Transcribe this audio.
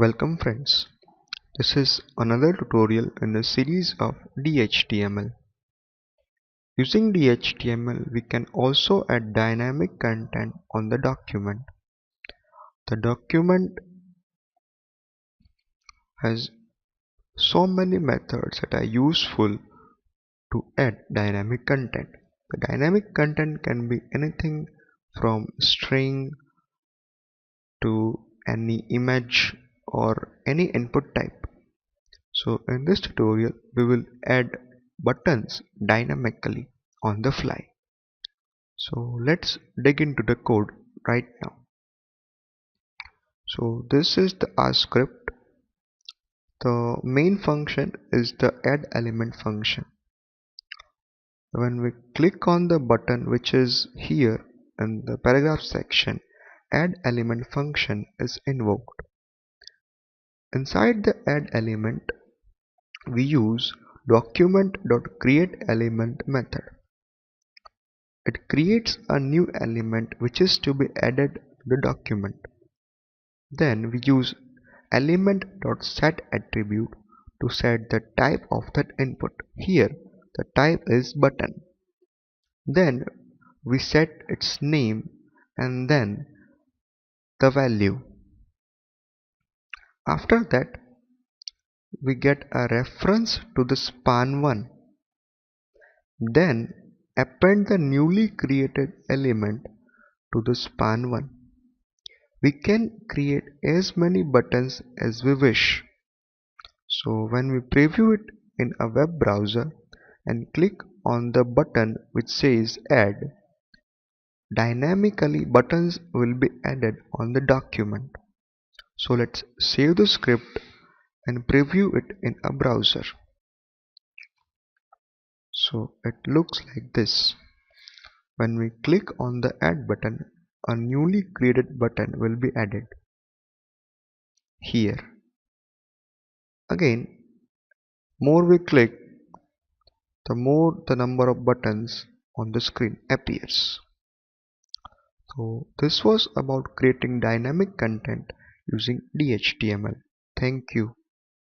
Welcome friends, this is another tutorial in the series of DHTML. Using DHTML we can also add dynamic content on the document. The document has so many methods that are useful to add dynamic content. The dynamic content can be anything from string to any image or any input type. So in this tutorial we will add buttons dynamically on the fly. So let's dig into the code right now. So this is the R script. The main function is the add element function. When we click on the button which is here in the paragraph section, add element function is invoked. Inside the add element we use document.createElement method. It creates a new element which is to be added to the document. Then we use element.setAttribute to set the type of that input. Here the type is button. Then we set its name and then the value. After that we get a reference to the span1. Then append the newly created element to the span1. We can create as many buttons as we wish. So when we preview it in a web browser and click on the button which says add, dynamically buttons will be added on the document. So let's save the script and preview it in a browser. So it looks like this. When we click on the add button, a newly created button will be added here. Again, more we click, the more the number of buttons on the screen appears. So this was about creating dynamic content using DHTML. Thank you.